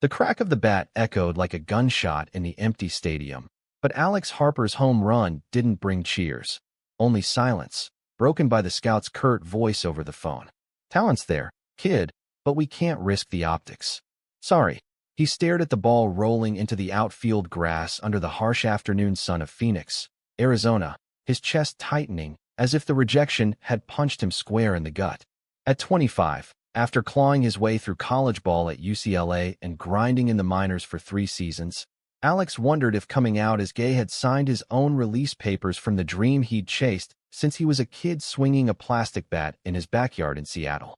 The crack of the bat echoed like a gunshot in the empty stadium. But Alex Harper's home run didn't bring cheers. Only silence, broken by the scout's curt voice over the phone. "Talent's there, kid, but we can't risk the optics. Sorry." He stared at the ball rolling into the outfield grass under the harsh afternoon sun of Phoenix, Arizona, his chest tightening as if the rejection had punched him square in the gut. At 25, after clawing his way through college ball at UCLA and grinding in the minors for 3 seasons, Alex wondered if coming out as gay had signed his own release papers from the dream he'd chased since he was a kid swinging a plastic bat in his backyard in Seattle.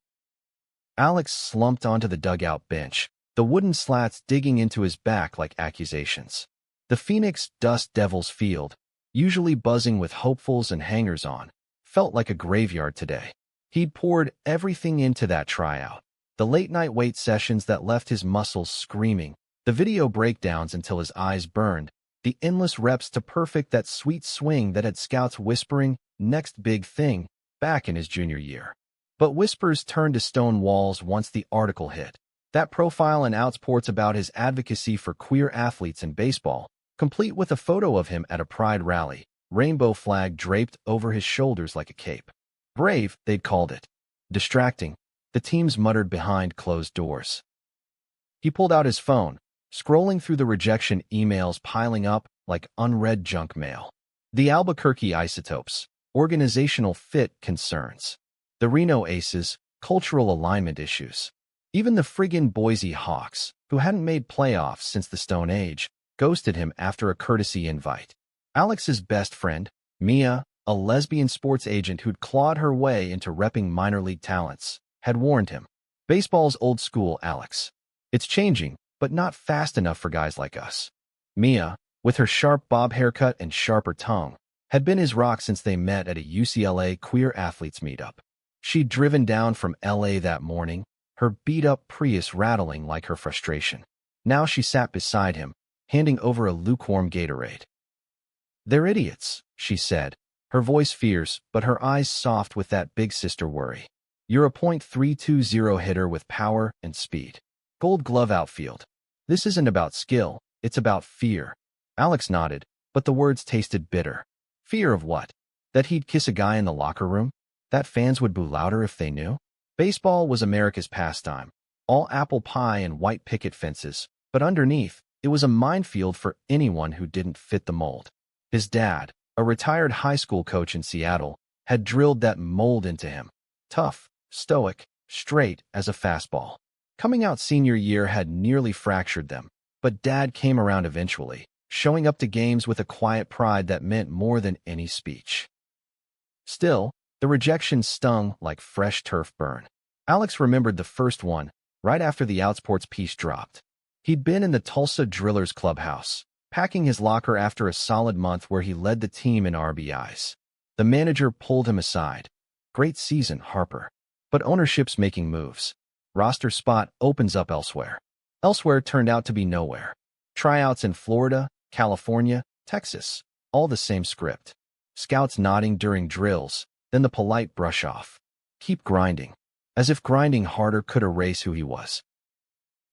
Alex slumped onto the dugout bench, the wooden slats digging into his back like accusations. The Phoenix Dust Devils field, usually buzzing with hopefuls and hangers-on, felt like a graveyard today. He'd poured everything into that tryout. The late-night weight sessions that left his muscles screaming, the video breakdowns until his eyes burned, the endless reps to perfect that sweet swing that had scouts whispering, "Next big thing," back in his junior year. But whispers turned to stone walls once the article hit. That profile in Outsports about his advocacy for queer athletes in baseball, complete with a photo of him at a pride rally, rainbow flag draped over his shoulders like a cape. Brave, they'd called it. Distracting, the teams muttered behind closed doors. He pulled out his phone, scrolling through the rejection emails piling up like unread junk mail. The Albuquerque Isotopes, organizational fit concerns. The Reno Aces, cultural alignment issues. Even the friggin' Boise Hawks, who hadn't made playoffs since the Stone Age, ghosted him after a courtesy invite. Alex's best friend, Mia, a lesbian sports agent who'd clawed her way into repping minor league talents, had warned him. "Baseball's old school, Alex. It's changing, but not fast enough for guys like us." Mia, with her sharp bob haircut and sharper tongue, had been his rock since they met at a UCLA queer athletes meetup. She'd driven down from LA that morning, her beat-up Prius rattling like her frustration. Now she sat beside him, handing over a lukewarm Gatorade. "They're idiots," she said, her voice fierce but her eyes soft with that big sister worry. "You're a .320 hitter with power and speed. Gold glove outfield. This isn't about skill, it's about fear." Alex nodded, but the words tasted bitter. Fear of what? That he'd kiss a guy in the locker room? That fans would boo louder if they knew? Baseball was America's pastime, all apple pie and white picket fences, but underneath, it was a minefield for anyone who didn't fit the mold. His dad, a retired high school coach in Seattle, had drilled that mold into him. Tough, stoic, straight as a fastball. Coming out senior year had nearly fractured them, but Dad came around eventually, showing up to games with a quiet pride that meant more than any speech. Still, the rejection stung like fresh turf burn. Alex remembered the first one, right after the Outsports piece dropped. He'd been in the Tulsa Drillers clubhouse, packing his locker after a solid month where he led the team in RBIs. The manager pulled him aside. "Great season, Harper. But ownership's making moves. Roster spot opens up elsewhere." Elsewhere turned out to be nowhere. Tryouts in Florida, California, Texas, all the same script. Scouts nodding during drills, then the polite brush off. Keep grinding. As if grinding harder could erase who he was.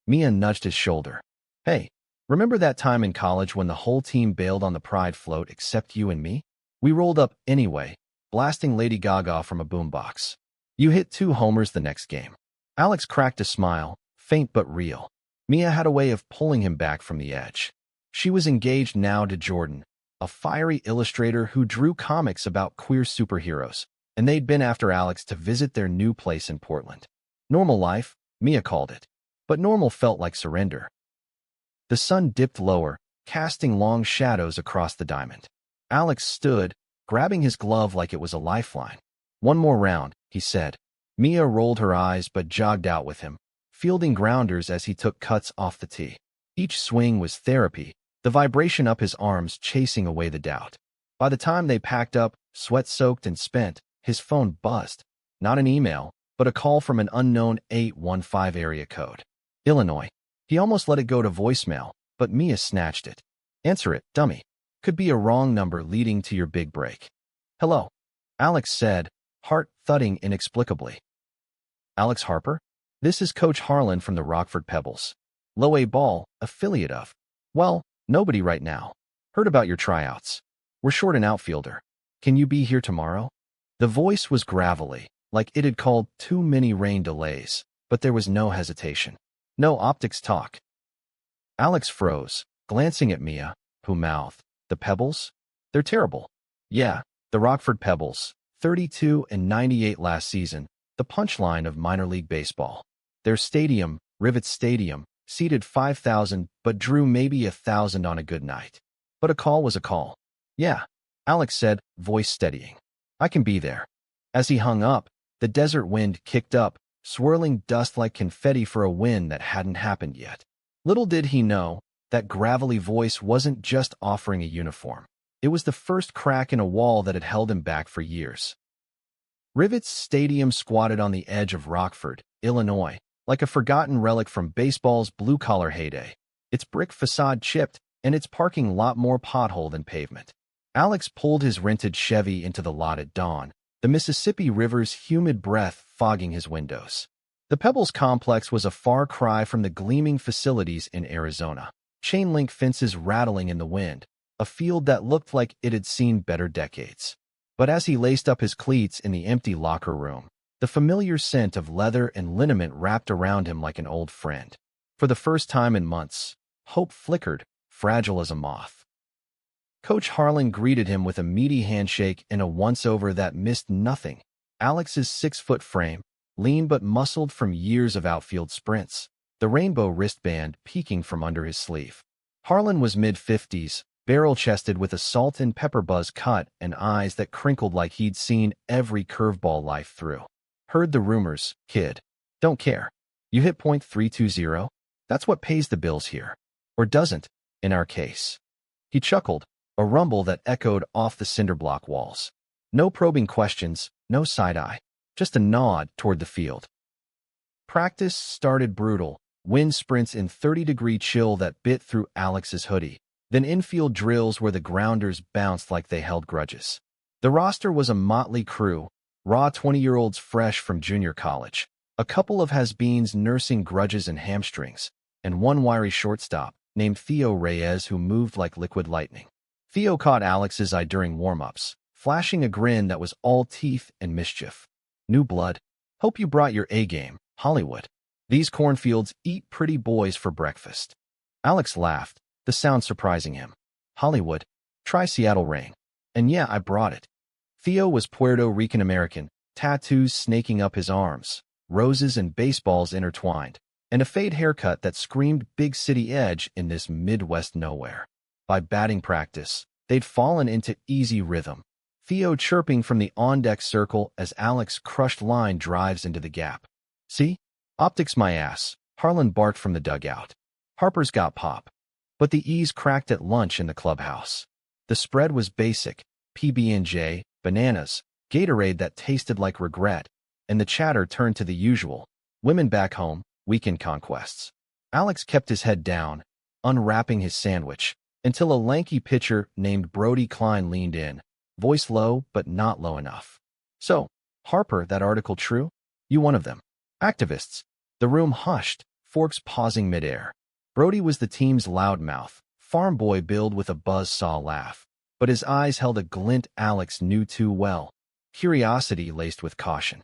Mia nudged his shoulder. "Hey, remember that time in college when the whole team bailed on the pride float except you and me? We rolled up anyway, blasting Lady Gaga from a boombox. You hit 2 homers the next game." Alex cracked a smile, faint but real. Mia had a way of pulling him back from the edge. She was engaged now to Jordan, a fiery illustrator who drew comics about queer superheroes, and they'd been after Alex to visit their new place in Portland. Normal life, Mia called it, but normal felt like surrender. The sun dipped lower, casting long shadows across the diamond. Alex stood, grabbing his glove like it was a lifeline. "One more round," he said. Mia rolled her eyes but jogged out with him, fielding grounders as he took cuts off the tee. Each swing was therapy, the vibration up his arms chasing away the doubt. By the time they packed up, sweat-soaked and spent, his phone buzzed. Not an email, but a call from an unknown 815 area code. Illinois. He almost let it go to voicemail, but Mia snatched it. "Answer it, dummy. Could be a wrong number leading to your big break." "Hello," Alex said, heart thudding inexplicably. "Alex Harper? This is Coach Harlan from the Rockford Pebbles." Low A ball, affiliate of. Well, nobody right now. Heard about your tryouts. We're short an outfielder. Can you be here tomorrow? The voice was gravelly, like it had called too many rain delays, but there was no hesitation. No optics talk. Alex froze, glancing at Mia, who mouthed, "The Pebbles? They're terrible." "Yeah, the Rockford Pebbles, 32 and 98 last season, the punchline of minor league baseball. Their stadium, Rivets Stadium, seated 5,000 but drew maybe 1,000 on a good night. But a call was a call." "Yeah," Alex said, voice steadying. "I can be there." As he hung up, the desert wind kicked up, swirling dust like confetti for a win that hadn't happened yet. Little did he know, that gravelly voice wasn't just offering a uniform. It was the first crack in a wall that had held him back for years. Rivets Stadium squatted on the edge of Rockford, Illinois, like a forgotten relic from baseball's blue-collar heyday. Its brick facade chipped, and its parking lot more pothole than pavement. Alex pulled his rented Chevy into the lot at dawn, the Mississippi River's humid breath fogging his windows. The Pebbles complex was a far cry from the gleaming facilities in Arizona. Chain-link fences rattling in the wind, a field that looked like it had seen better decades. But as he laced up his cleats in the empty locker room, the familiar scent of leather and liniment wrapped around him like an old friend. For the first time in months, hope flickered, fragile as a moth. Coach Harlan greeted him with a meaty handshake and a once-over that missed nothing. Alex's 6-foot frame, lean but muscled from years of outfield sprints, the rainbow wristband peeking from under his sleeve. Harlan was mid-50s, barrel-chested with a salt and pepper buzz cut and eyes that crinkled like he'd seen every curveball life through. "Heard the rumors, kid. Don't care. You hit .320? That's what pays the bills here. Or doesn't, in our case." He chuckled, a rumble that echoed off the cinderblock walls. No probing questions, no side-eye, just a nod toward the field. Practice started brutal, wind sprints in 30-degree chill that bit through Alex's hoodie, then infield drills where the grounders bounced like they held grudges. The roster was a motley crew, raw 20-year-olds fresh from junior college, a couple of has-beens nursing grudges and hamstrings, and one wiry shortstop named Theo Reyes who moved like liquid lightning. Theo caught Alex's eye during warm-ups, flashing a grin that was all teeth and mischief. "New blood. Hope you brought your A-game, Hollywood. These cornfields eat pretty boys for breakfast." Alex laughed, the sound surprising him. "Hollywood. Try Seattle Rain." "And yeah, I brought it." Theo was Puerto Rican-American, tattoos snaking up his arms, roses and baseballs intertwined, and a fade haircut that screamed big city edge in this Midwest nowhere. By batting practice, they'd fallen into easy rhythm, Theo chirping from the on-deck circle as Alex crushed line drives into the gap. "See? Optics my ass," Harlan barked from the dugout. "Harper's got pop." But the E's cracked at lunch in the clubhouse. The spread was basic, PB&J, bananas, Gatorade that tasted like regret, and the chatter turned to the usual, women back home, weekend conquests. Alex kept his head down, unwrapping his sandwich, until a lanky pitcher named Brody Klein leaned in, voice low but not low enough. "So, Harper, that article true? You one of them?" "Activists." The room hushed, forks pausing midair. Brody was the team's loudmouth, farm boy billed with a buzzsaw laugh, but his eyes held a glint Alex knew too well, curiosity laced with caution.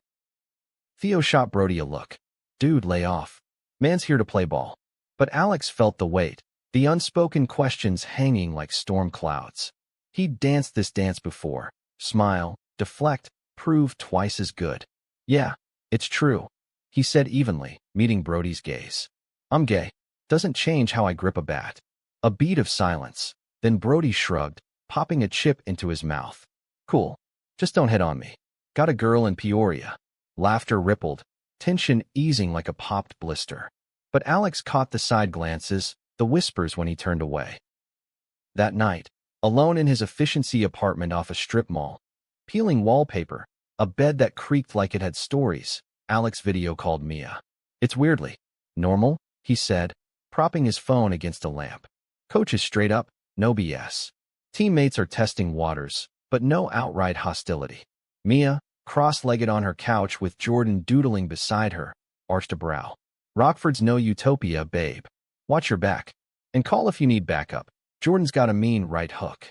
Theo shot Brody a look. "Dude, lay off. Man's here to play ball." But Alex felt the weight, the unspoken questions hanging like storm clouds. He'd danced this dance before. Smile, deflect, prove twice as good. "Yeah, it's true," he said evenly, meeting Brody's gaze. "I'm gay. Doesn't change how I grip a bat." A beat of silence. Then Brody shrugged, popping a chip into his mouth. "Cool. Just don't hit on me. Got a girl in Peoria." Laughter rippled, tension easing like a popped blister. But Alex caught the side glances, the whispers when he turned away. That night, alone in his efficiency apartment off a strip mall, peeling wallpaper, a bed that creaked like it had stories, Alex video called Mia. "It's weirdly normal," he said, propping his phone against a lamp. "Coach is straight up, no BS. Teammates are testing waters, but no outright hostility." Mia, cross-legged on her couch with Jordan doodling beside her, arched a brow. "Rockford's no utopia, babe. Watch your back. And call if you need backup. Jordan's got a mean right hook.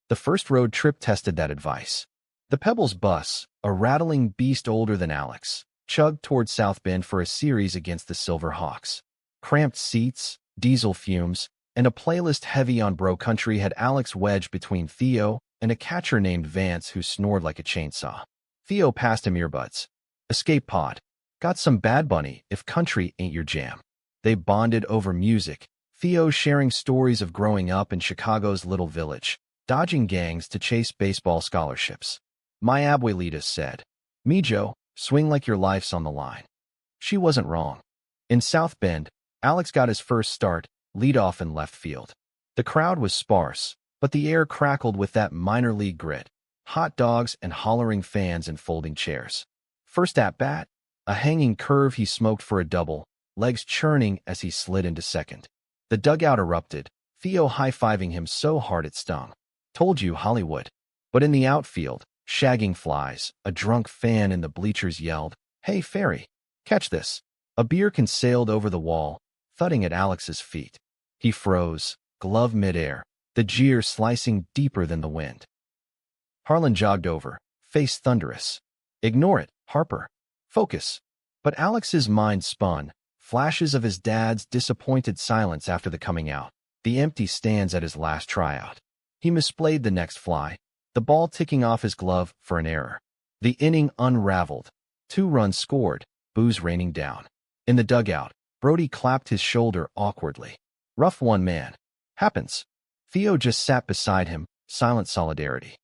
The first road trip tested that advice. The Pebbles bus, a rattling beast older than Alex, chugged toward South Bend for a series against the Silver Hawks. Cramped seats, diesel fumes, and a playlist heavy on bro country had Alex wedged between Theo and a catcher named Vance who snored like a chainsaw. Theo passed him earbuds. Escape pod. Got some Bad Bunny if country ain't your jam. They bonded over music, Theo sharing stories of growing up in Chicago's little village, dodging gangs to chase baseball scholarships. My abuelita said, "Mijo, swing like your life's on the line." She wasn't wrong. In South Bend, Alex got his first start, leadoff in left field. The crowd was sparse, but the air crackled with that minor league grit. Hot dogs and hollering fans in folding chairs. First at-bat, a hanging curve he smoked for a double, legs churning as he slid into second. The dugout erupted, Theo high-fiving him so hard it stung. Told you, Hollywood. But in the outfield, shagging flies, a drunk fan in the bleachers yelled, "Hey, Fairy, catch this." A beer can sailed over the wall, thudding at Alex's feet. He froze, glove midair, the jeer slicing deeper than the wind. Harlan jogged over, face thunderous. "Ignore it, Harper. Focus." But Alex's mind spun, flashes of his dad's disappointed silence after the coming out, the empty stands at his last tryout. He misplayed the next fly, the ball ticking off his glove for an error. The inning unraveled. 2 runs scored, booze raining down. In the dugout, Brody clapped his shoulder awkwardly. "Rough one, man. Happens." Theo just sat beside him, silent solidarity.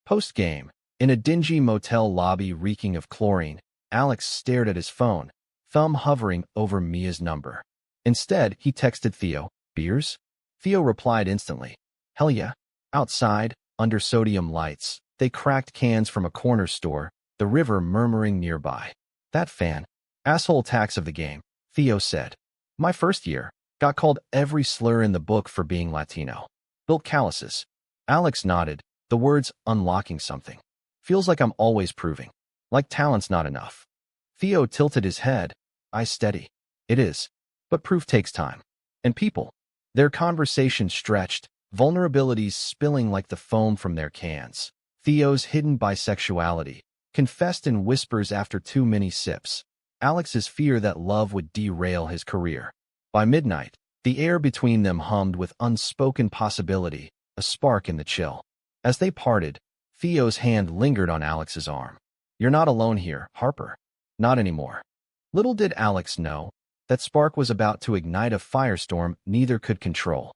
Post-game, in a dingy motel lobby reeking of chlorine, Alex stared at his phone, thumb hovering over Mia's number. Instead, he texted Theo, "Beers?" Theo replied instantly, "Hell yeah." Outside, under sodium lights, they cracked cans from a corner store, the river murmuring nearby. "That fan. Asshole tax of the game," Theo said. "My first year. Got called every slur in the book for being Latino. Built calluses." Alex nodded, the words unlocking something. "Feels like I'm always proving. Like talent's not enough." Theo tilted his head. "I steady. It is. But proof takes time. And people." Their conversation stretched, vulnerabilities spilling like the foam from their cans. Theo's hidden bisexuality, confessed in whispers after too many sips. Alex's fear that love would derail his career. By midnight, the air between them hummed with unspoken possibility, a spark in the chill. As they parted, Theo's hand lingered on Alex's arm. "You're not alone here, Harper. Not anymore." Little did Alex know, that spark was about to ignite a firestorm neither could control.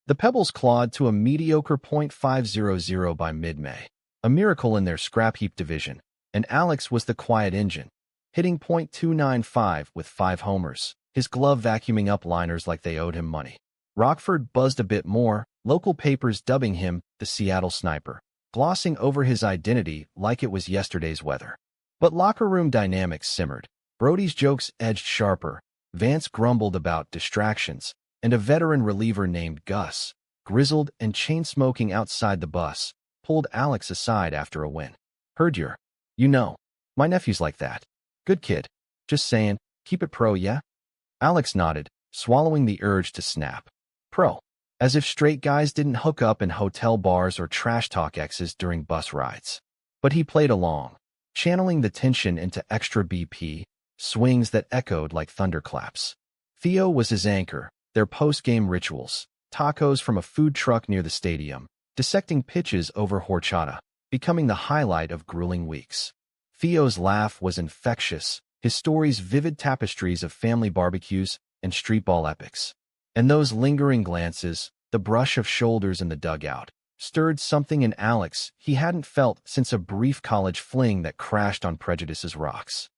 The Pebbles clawed to a mediocre .500 by mid-May, a miracle in their scrap heap division, and Alex was the quiet engine, hitting .295 with 5 homers, his glove vacuuming up liners like they owed him money. Rockford buzzed a bit more, local papers dubbing him the Seattle Sniper, glossing over his identity like it was yesterday's weather. But locker room dynamics simmered. Brody's jokes edged sharper, Vance grumbled about distractions, and a veteran reliever named Gus, grizzled and chain-smoking outside the bus, pulled Alex aside after a win. "Heard you know, my nephew's like that. Good kid. Just saying, keep it pro, yeah?" Alex nodded, swallowing the urge to snap. "Pro." As if straight guys didn't hook up in hotel bars or trash-talk exes during bus rides. But he played along, channeling the tension into extra BP, swings that echoed like thunderclaps. Theo was his anchor, their post-game rituals, tacos from a food truck near the stadium, dissecting pitches over horchata, becoming the highlight of grueling weeks. Theo's laugh was infectious, his stories vivid tapestries of family barbecues and streetball epics. And those lingering glances, the brush of shoulders in the dugout, stirred something in Alex he hadn't felt since a brief college fling that crashed on Prejudice's rocks.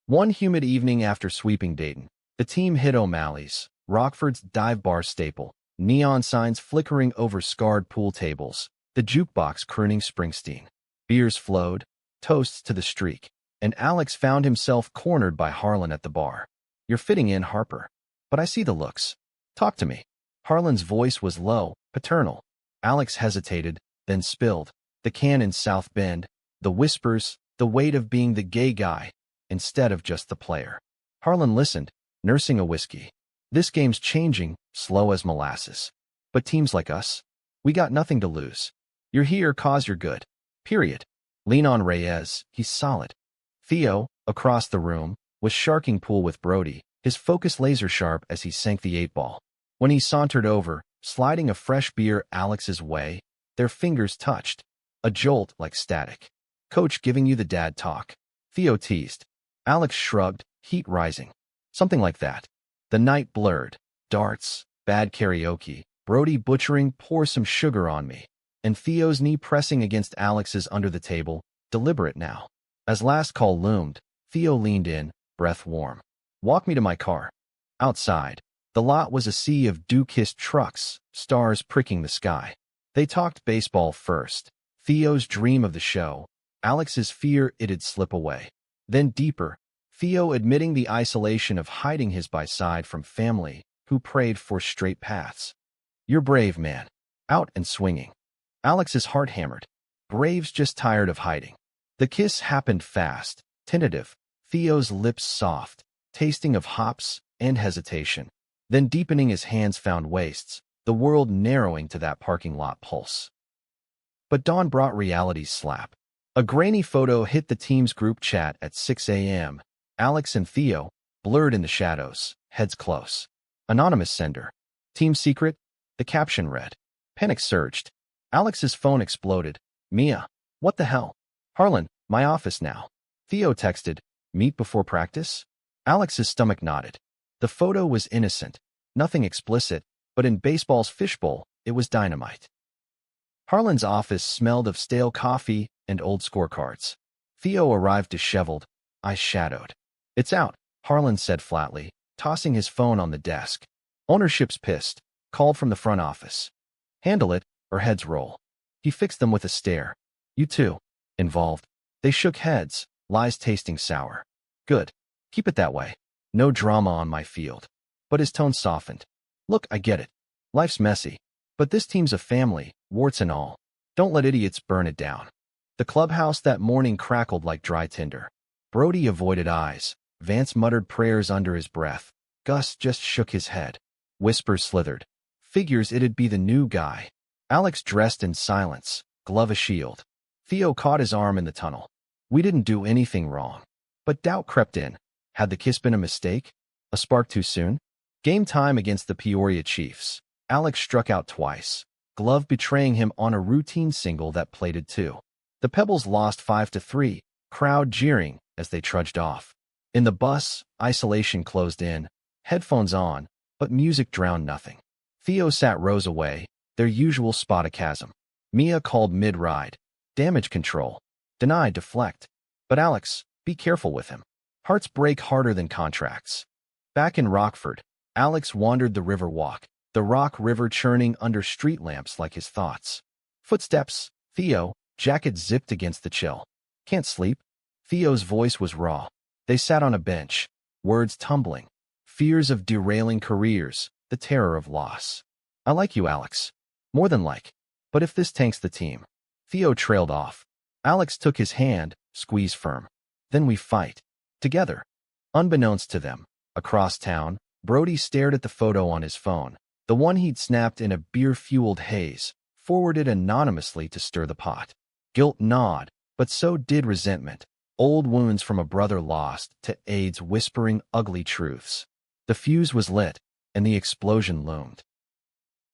One humid evening after sweeping Dayton, the team hit O'Malley's, Rockford's dive bar staple, neon signs flickering over scarred pool tables, the jukebox crooning Springsteen. Beers flowed, toasts to the streak, and Alex found himself cornered by Harlan at the bar. "You're fitting in, Harper. But I see the looks. Talk to me." Harlan's voice was low, paternal. Alex hesitated, then spilled. The can in South Bend, the whispers, the weight of being the gay guy, instead of just the player. Harlan listened, nursing a whiskey. This game's changing, slow as molasses. But teams like us, we got nothing to lose. You're here 'cause you're good. Period. Lean on Reyes, he's solid. Theo, across the room, was sharking pool with Brody, his focus laser-sharp as he sank the 8-ball. When he sauntered over, sliding a fresh beer Alex's way, their fingers touched. A jolt like static. Coach giving you the dad talk. Theo teased. Alex shrugged, heat rising. Something like that. The night blurred. Darts, bad karaoke, Brody butchering pour some sugar on me, and Theo's knee pressing against Alex's under the table, deliberate now. As last call loomed, Theo leaned in, breath warm. Walk me to my car. Outside, the lot was a sea of dew-kissed trucks, stars pricking the sky. They talked baseball first. Theo's dream of the show, Alex's fear it'd slip away. Then deeper, Theo admitting the isolation of hiding his by side from family, who prayed for straight paths. You're brave, man. Out and swinging. Alex's heart hammered. Brave's just tired of hiding. The kiss happened fast, tentative, Theo's lips soft, tasting of hops and hesitation. Then deepening his hands found waists, the world narrowing to that parking lot pulse. But dawn brought reality's slap. A grainy photo hit the team's group chat at 6 a.m. Alex and Theo, blurred in the shadows, heads close. Anonymous sender. Team secret? The caption read. Panic surged. Alex's phone exploded. Mia, what the hell? Harlan, my office now. Theo texted, meet before practice? Alex's stomach nodded. The photo was innocent, nothing explicit, but in baseball's fishbowl, it was dynamite. Harlan's office smelled of stale coffee and old scorecards. Theo arrived disheveled, eyes shadowed. It's out, Harlan said flatly, tossing his phone on the desk. Ownership's pissed, called from the front office. Handle it, or heads roll. He fixed them with a stare. You too. Involved. They shook heads, lies tasting sour. Good. Keep it that way. No drama on my field. But his tone softened. Look, I get it. Life's messy. But this team's a family, warts and all. Don't let idiots burn it down. The clubhouse that morning crackled like dry tinder. Brody avoided eyes. Vance muttered prayers under his breath. Gus just shook his head. Whispers slithered. Figures it'd be the new guy. Alex dressed in silence, glove a shield. Theo caught his arm in the tunnel. We didn't do anything wrong. But doubt crept in. Had the kiss been a mistake? A spark too soon? Game time against the Peoria Chiefs. Alex struck out twice, glove betraying him on a routine single that plated 2. The Pebbles lost 5-3, crowd jeering as they trudged off. In the bus, isolation closed in, headphones on, but music drowned nothing. Theo sat rows away, their usual spot a chasm. Mia called mid-ride. Damage control. Denied deflect. But Alex, be careful with him. Hearts break harder than contracts. Back in Rockford, Alex wandered the river walk, the rock river churning under street lamps like his thoughts. Footsteps. Theo, jacket zipped against the chill. Can't sleep? Theo's voice was raw. They sat on a bench, words tumbling. Fears of derailing careers, the terror of loss. I like you, Alex. More than like. But if this tanks the team. Theo trailed off. Alex took his hand, squeezed firm. Then we fight. Together. Unbeknownst to them, across town, Brody stared at the photo on his phone, the one he'd snapped in a beer-fueled haze, forwarded anonymously to stir the pot. Guilt gnawed, but so did resentment. Old wounds from a brother lost to AIDS whispering ugly truths. The fuse was lit, and the explosion loomed.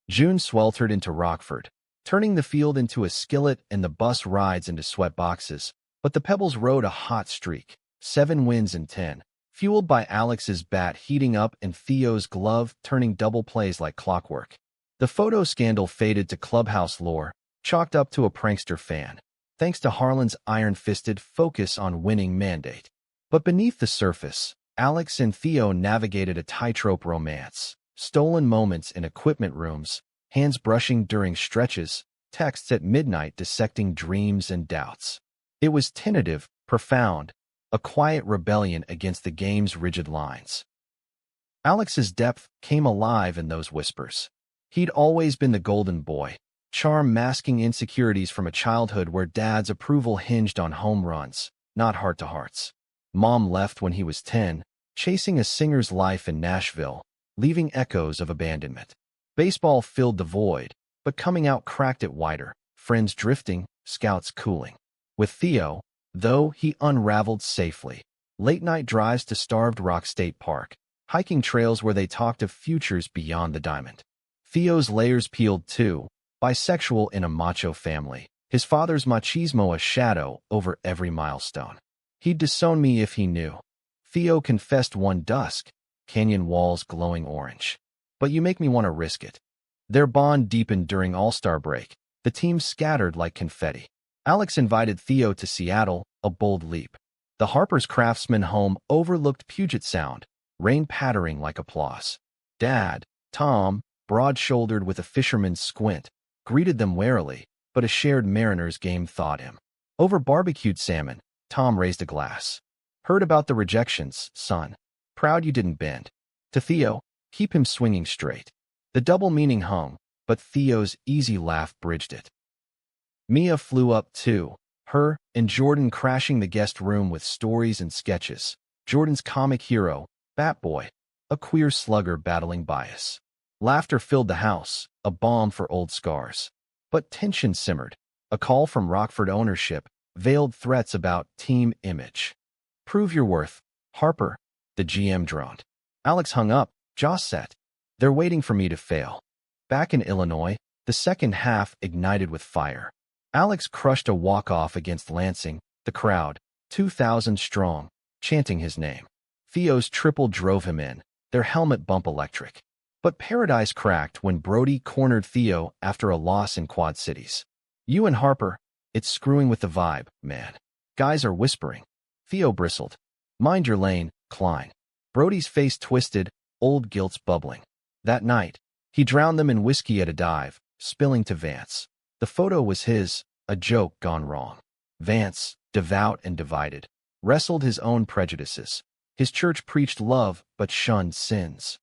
June sweltered into Rockford, turning the field into a skillet and the bus rides into sweat boxes, but the Pebbles rode a hot streak, 7 wins in 10, fueled by Alex's bat heating up and Theo's glove turning double plays like clockwork. The photo scandal faded to clubhouse lore, chalked up to a prankster fan, thanks to Harlan's iron-fisted focus on winning mandate. But beneath the surface, Alex and Theo navigated a tightrope romance, stolen moments in equipment rooms, hands brushing during stretches, texts at midnight dissecting dreams and doubts. It was tentative, profound, a quiet rebellion against the game's rigid lines. Alex's depth came alive in those whispers. He'd always been the golden boy, charm masking insecurities from a childhood where dad's approval hinged on home runs, not heart-to-hearts. Mom left when he was 10, chasing a singer's life in Nashville, leaving echoes of abandonment. Baseball filled the void, but coming out cracked it wider, friends drifting, scouts cooling. With Theo, though, he unraveled safely. Late-night drives to Starved Rock State Park, hiking trails where they talked of futures beyond the diamond. Theo's layers peeled too, bisexual in a macho family, his father's machismo a shadow over every milestone. He'd disown me if he knew. Theo confessed one dusk, canyon walls glowing orange. But you make me want to risk it. Their bond deepened during All-Star break. The team scattered like confetti. Alex invited Theo to Seattle, a bold leap. The Harper's Craftsman home overlooked Puget Sound, rain pattering like applause. Dad, Tom, broad-shouldered with a fisherman's squint, greeted them warily, but a shared mariner's game thawed him. Over barbecued salmon, Tom raised a glass. Heard about the rejections, son. Proud you didn't bend. To Theo, keep him swinging straight. The double meaning hung, but Theo's easy laugh bridged it. Mia flew up too, her and Jordan crashing the guest room with stories and sketches. Jordan's comic hero, Batboy, a queer slugger battling bias. Laughter filled the house, a balm for old scars. But tension simmered. A call from Rockford ownership veiled threats about team image. Prove your worth, Harper, the GM droned. Alex hung up, jaw set. They're waiting for me to fail. Back in Illinois, the second half ignited with fire. Alex crushed a walk-off against Lansing, the crowd, 2,000 strong, chanting his name. Theo's triple drove him in, their helmet bump electric. But paradise cracked when Brody cornered Theo after a loss in Quad Cities. You and Harper, it's screwing with the vibe, man. Guys are whispering. Theo bristled. Mind your lane, Klein. Brody's face twisted, old guilt's bubbling. That night, he drowned them in whiskey at a dive, spilling to Vance. The photo was his, a joke gone wrong. Vance, devout and divided, wrestled his own prejudices. His church preached love but shunned sins.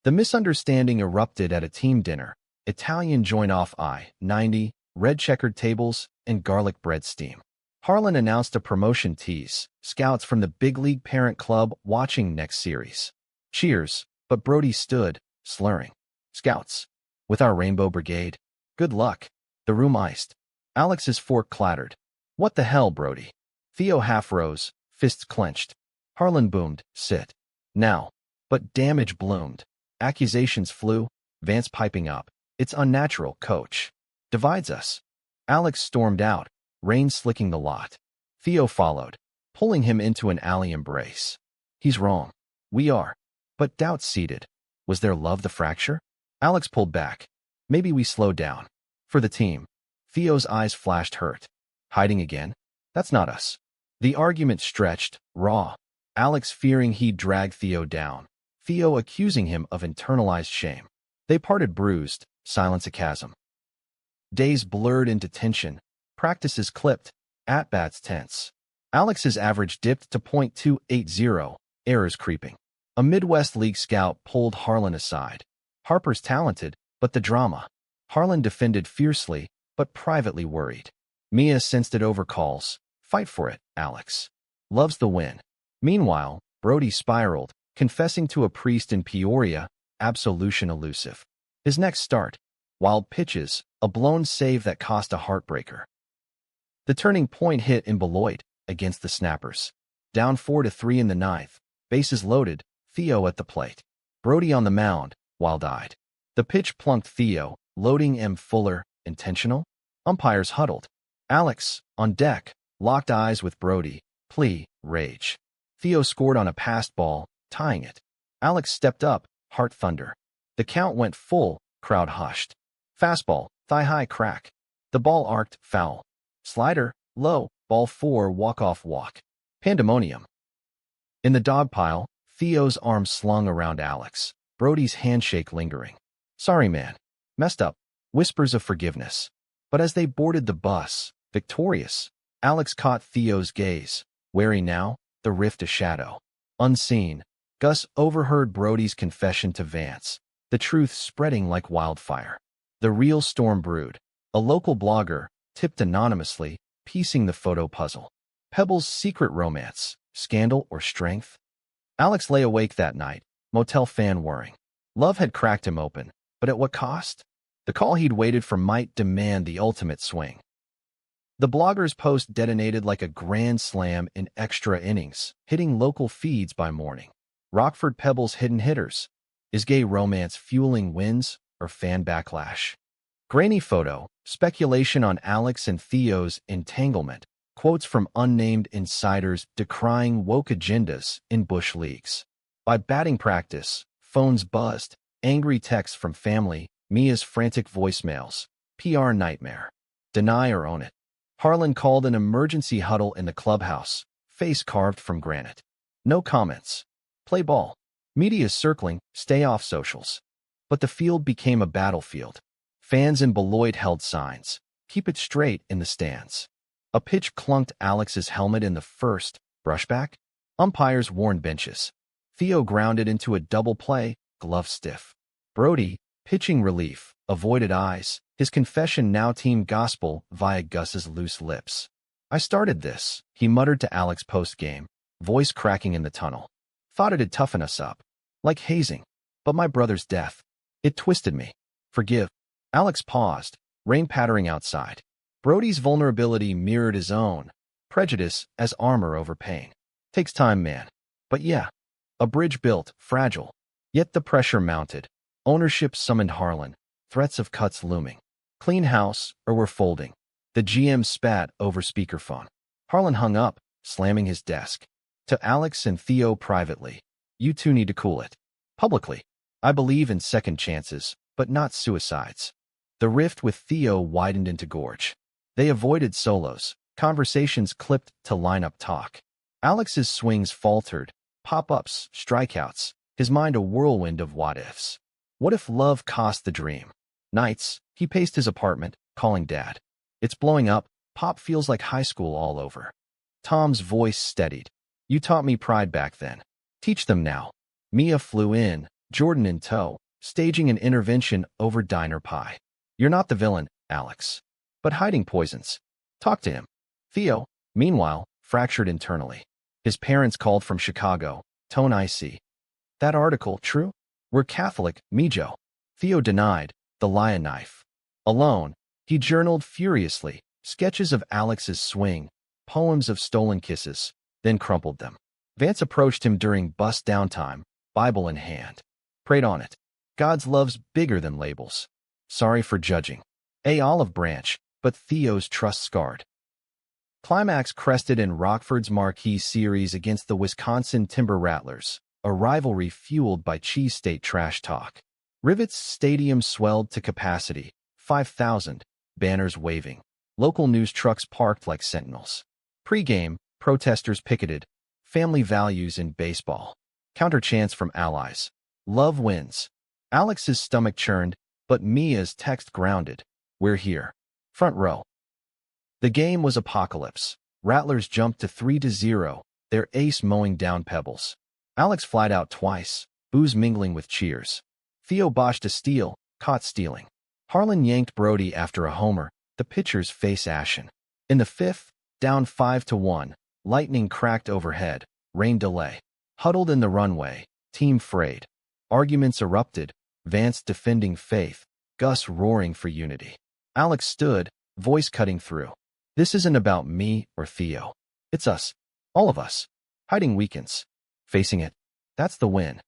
The misunderstanding erupted at a team dinner. Italian joint-off I-90, red checkered tables, and garlic bread steam. Harlan announced a promotion tease, scouts from the big league parent club watching next series. Cheers, but Brody stood, slurring. Scouts. With our Rainbow Brigade. Good luck. The room iced. Alex's fork clattered. What the hell, Brody? Theo half rose, fists clenched. Harlan boomed, sit. Now. But damage bloomed. Accusations flew, Vance piping up. It's unnatural, coach. Divides us. Alex stormed out, rain slicking the lot. Theo followed, pulling him into an alley embrace. He's wrong. We are. But doubt seeded. Was there love the fracture? Alex pulled back. Maybe we slowed down. For the team. Theo's eyes flashed hurt. Hiding again? That's not us. The argument stretched, raw. Alex fearing he'd drag Theo down. Theo accusing him of internalized shame. They parted bruised, silence a chasm. Days blurred into tension, practices clipped, at-bats tense. Alex's average dipped to .280, errors creeping. A Midwest League scout pulled Harlan aside. Harper's talented, but the drama. Harlan defended fiercely, but privately worried. Mia sensed it over calls. Fight for it, Alex. Loves the win. Meanwhile, Brody spiraled, confessing to a priest in Peoria, absolution elusive. His next start, wild pitches, a blown save that cost a heartbreaker. The turning point hit in Beloit, against the Snappers. Down 4-3 in the ninth, bases loaded, Theo at the plate. Brody on the mound, wild-eyed. The pitch plunked Theo, loading M. Fuller, intentional? Umpires huddled. Alex, on deck, locked eyes with Brody, plea, rage. Theo scored on a passed ball, tying it. Alex stepped up, heart thunder. The count went full, crowd hushed. Fastball, thigh-high crack. The ball arced, foul. Slider, low, ball 4, walk-off walk. Pandemonium. In the dog pile, Theo's arms slung around Alex, Brody's handshake lingering. Sorry, man. Messed up. Whispers of forgiveness. But as they boarded the bus, victorious, Alex caught Theo's gaze. Wary now, the rift a shadow. Unseen, Gus overheard Brody's confession to Vance, the truth spreading like wildfire. The real storm brewed. A local blogger, tipped anonymously, piecing the photo puzzle. Pebble's secret romance, scandal or strength? Alex lay awake that night, motel fan whirring. Love had cracked him open, but at what cost? The call he'd waited for might demand the ultimate swing. The blogger's post detonated like a grand slam in extra innings, hitting local feeds by morning. Rockford Pebbles' hidden hitters. Is gay romance fueling wins or fan backlash? Grainy photo, speculation on Alex and Theo's entanglement, quotes from unnamed insiders decrying woke agendas in bush leagues. By batting practice, phones buzzed, angry texts from family, Mia's frantic voicemails, PR nightmare. Deny or own it. Harlan called an emergency huddle in the clubhouse, face carved from granite. No comments. Play ball. Media's circling, stay off socials. But the field became a battlefield. Fans in Beloit held signs. Keep it straight in the stands. A pitch clunked Alex's helmet in the first. Brushback? Umpires warned benches. Theo grounded into a double play, glove stiff. Brody, pitching relief, avoided eyes. His confession now team gospel via Gus's loose lips. I started this, he muttered to Alex post-game, voice cracking in the tunnel. Thought it'd toughen us up. Like hazing. But my brother's death. It twisted me. Forgive. Alex paused, rain pattering outside. Brody's vulnerability mirrored his own. Prejudice as armor over pain. Takes time, man. But yeah. A bridge built, fragile. Yet the pressure mounted. Ownership summoned Harlan. Threats of cuts looming. Clean house, or we're folding. The GM spat over speakerphone. Harlan hung up, slamming his desk. To Alex and Theo privately. You two need to cool it. Publicly. I believe in second chances, but not suicides. The rift with Theo widened into gorge. They avoided solos. Conversations clipped to lineup talk. Alex's swings faltered. Pop-ups, strikeouts. His mind a whirlwind of what-ifs. What if love cost the dream? Nights, he paced his apartment, calling Dad. It's blowing up. Pop feels like high school all over. Tom's voice steadied. You taught me pride back then. Teach them now. Mia flew in, Jordan in tow, staging an intervention over diner pie. You're not the villain, Alex. But hiding poisons. Talk to him. Theo, meanwhile, fractured internally. His parents called from Chicago, tone icy. That article, true? We're Catholic, Mijo. Theo denied, the lion knife. Alone, he journaled furiously, sketches of Alex's swing, poems of stolen kisses, then crumpled them. Vance approached him during bus downtime, Bible in hand. Prayed on it. God's love's bigger than labels. Sorry for judging. A olive branch, but Theo's trust scarred. Climax crested in Rockford's marquee series against the Wisconsin Timber Rattlers, a rivalry fueled by Cheese State trash talk. Rivet's stadium swelled to capacity, 5,000, banners waving. Local news trucks parked like sentinels. Pre-game, protesters picketed. Family values in baseball. Counter-chants from allies. Love wins. Alex's stomach churned, but Mia's text grounded. We're here. Front row. The game was apocalypse. Rattlers jumped to 3-0, their ace mowing down pebbles. Alex flied out twice, booze mingling with cheers. Theo botched a steal, caught stealing. Harlan yanked Brody after a homer, the pitcher's face ashen. In the fifth, down 5-1, lightning cracked overhead, rain delay. Huddled in the runway, team frayed. Arguments erupted, Vance defending faith, Gus roaring for unity. Alex stood, voice cutting through. This isn't about me or Theo. It's us. All of us. Hiding weakens. Facing it. That's the win.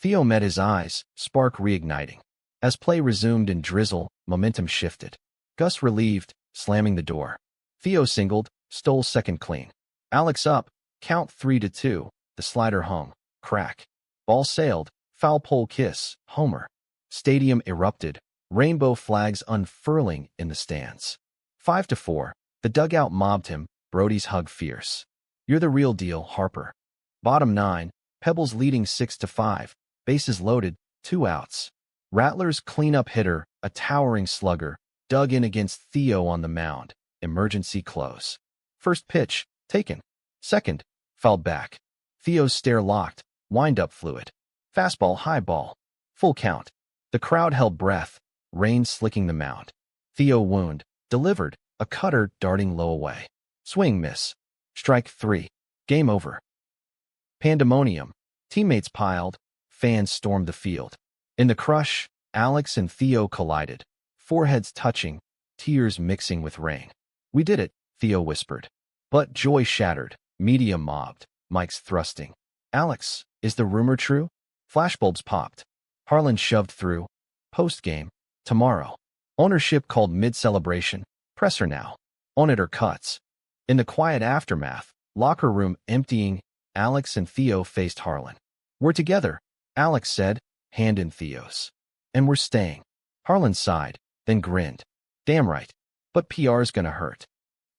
Theo met his eyes, spark reigniting. As play resumed in drizzle, momentum shifted. Gus relieved, slamming the door. Theo singled, stole second clean. Alex up, count 3-2, the slider hung, crack. Ball sailed, foul pole kiss, homer. Stadium erupted, rainbow flags unfurling in the stands. 5-4, the dugout mobbed him, Brody's hug fierce. You're the real deal, Harper. Bottom 9, Pebbles leading 6-5, bases loaded, 2 outs. Rattlers cleanup hitter, a towering slugger, dug in against Theo on the mound, emergency close. First pitch, taken. Second, fouled back. Theo's stare locked, wind-up fluid. Fastball, high ball. Full count. The crowd held breath, rain slicking the mound. Theo wound, delivered, a cutter darting low away. Swing miss. Strike 3. Game over. Pandemonium. Teammates piled, fans stormed the field. In the crush, Alex and Theo collided, foreheads touching, tears mixing with rain. "We did it," Theo whispered. But joy shattered, media mobbed, mics thrusting. "Alex, is the rumor true?" Flashbulbs popped. Harlan shoved through. "Post-game. Tomorrow." Ownership called mid-celebration. "Presser now. On it or cuts." In the quiet aftermath, locker room emptying, Alex and Theo faced Harlan. "We're together," Alex said, hand in Theo's. "And we're staying." Harlan sighed, then grinned. "Damn right. But PR's gonna hurt."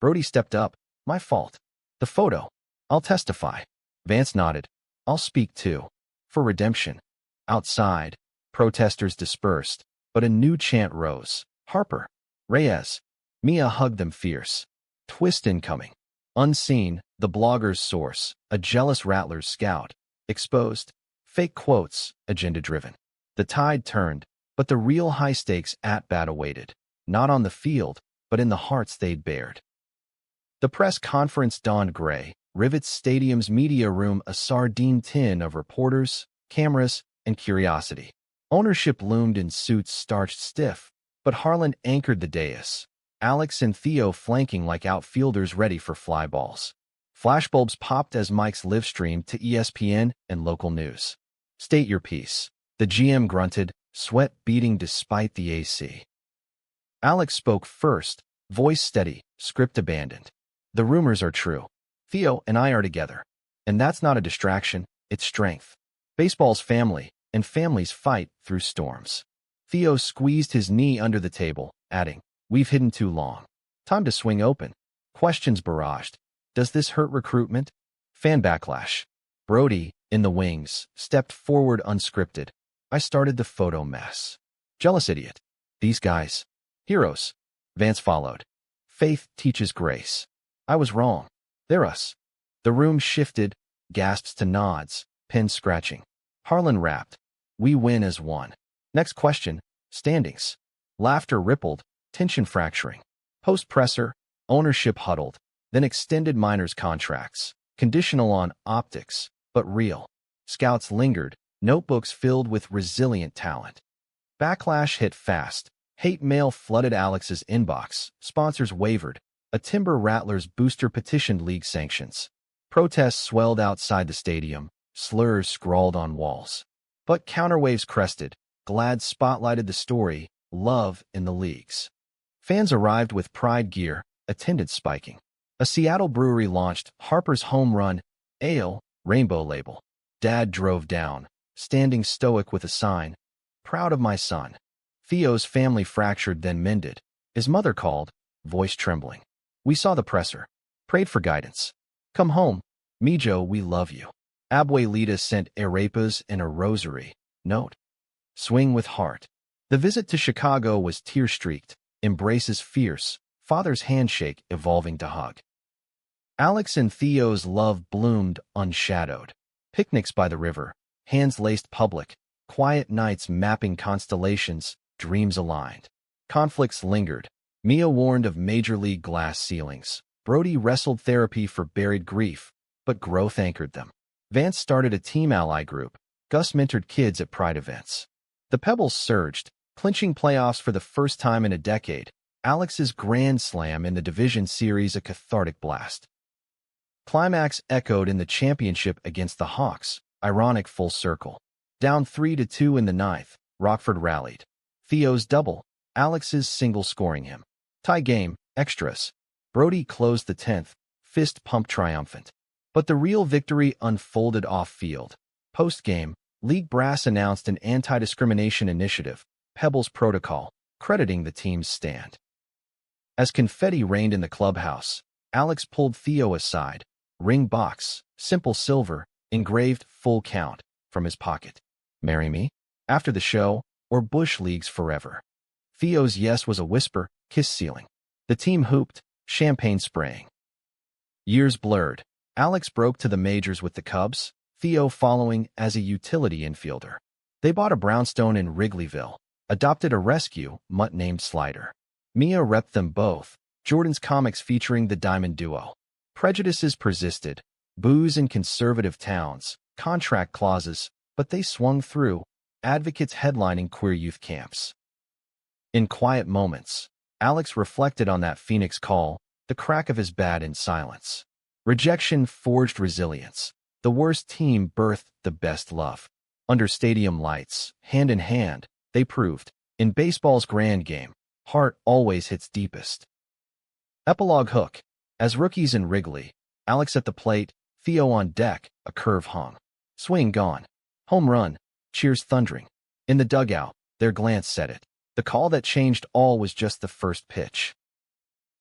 Brody stepped up. "My fault." "The photo. I'll testify." Vance nodded. "I'll speak too. For redemption." Outside, protesters dispersed, but a new chant rose. "Harper. Reyes." Mia hugged them fierce. Twist incoming. Unseen, the blogger's source, a jealous Rattler's scout. Exposed. Fake quotes, agenda-driven. The tide turned, but the real high-stakes at-bat awaited. Not on the field, but in the hearts they'd bared. The press conference dawned gray, Rivets Stadium's media room a sardine tin of reporters, cameras, and curiosity. Ownership loomed in suits starched stiff, but Harlan anchored the dais. Alex and Theo flanking like outfielders ready for fly balls. Flashbulbs popped as mics live-streamed to ESPN and local news. "State your piece." The GM grunted, sweat beading despite the AC. Alex spoke first, voice steady, script abandoned. "The rumors are true. Theo and I are together. And that's not a distraction, it's strength. Baseball's family, and families fight through storms." Theo squeezed his knee under the table, adding, "We've hidden too long. Time to swing open." Questions barraged. "Does this hurt recruitment?" Fan backlash. Brody, in the wings, stepped forward unscripted. "I started the photo mess." "Jealous idiot." "These guys. Heroes." Vance followed. "Faith teaches grace." "I was wrong. They're us." The room shifted, gasps to nods, pens scratching. Harlan rapped, "We win as one." Next question, standings. Laughter rippled, tension fracturing. Post-presser, ownership huddled, then extended minors' contracts, conditional on optics, but real. Scouts lingered, notebooks filled with resilient talent. Backlash hit fast. Hate mail flooded Alex's inbox. Sponsors wavered. A Timber Rattlers booster petitioned league sanctions. Protests swelled outside the stadium. Slurs scrawled on walls. But counterwaves crested. Glad spotlighted the story, love in the leagues. Fans arrived with pride gear, attendance spiking. A Seattle brewery launched Harper's Home Run Ale Rainbow label. Dad drove down, standing stoic with a sign, "Proud of my son." Theo's family fractured then mended. His mother called, voice trembling. "We saw the presser. Prayed for guidance. Come home. Mijo, we love you." Abuelita sent arepas and a rosary. Note, "Swing with heart." The visit to Chicago was tear-streaked, embraces fierce, father's handshake evolving to hug. Alex and Theo's love bloomed unshadowed. Picnics by the river, hands laced public, quiet nights mapping constellations, dreams aligned. Conflicts lingered. Mia warned of major league glass ceilings. Brody wrestled therapy for buried grief, but growth anchored them. Vance started a team ally group. Gus mentored kids at pride events. The Pebbles surged, clinching playoffs for the first time in a decade. Alex's grand slam in the division series a cathartic blast. Climax echoed in the championship against the Hawks, ironic full circle. Down 3-2 in the ninth, Rockford rallied. Theo's double, Alex's single scoring him. Tie game, extras. Brody closed the 10th, fist pump triumphant. But the real victory unfolded off-field. Post-game, league brass announced an anti-discrimination initiative, Pebbles Protocol, crediting the team's stand. As confetti rained in the clubhouse, Alex pulled Theo aside, ring box, simple silver, engraved full count, from his pocket. "Marry me? After the show, or Bush Leagues forever?" Theo's yes was a whisper, kiss ceiling. The team hooped, champagne spraying. Years blurred. Alex broke to the majors with the Cubs, Theo following as a utility infielder. They bought a brownstone in Wrigleyville, adopted a rescue mutt named Slider. Mia repped them both, Jordan's comics featuring the Diamond Duo. Prejudices persisted, booze in conservative towns, contract clauses, but they swung through, advocates headlining queer youth camps. In quiet moments, Alex reflected on that Phoenix call, the crack of his bat in silence. Rejection forged resilience. The worst team birthed the best love. Under stadium lights, hand in hand, they proved, in baseball's grand game, heart always hits deepest. Epilogue hook. As rookies in Wrigley, Alex at the plate, Theo on deck, a curve hung. Swing gone. Home run. Cheers thundering. In the dugout, their glance said it. The call that changed all was just the first pitch.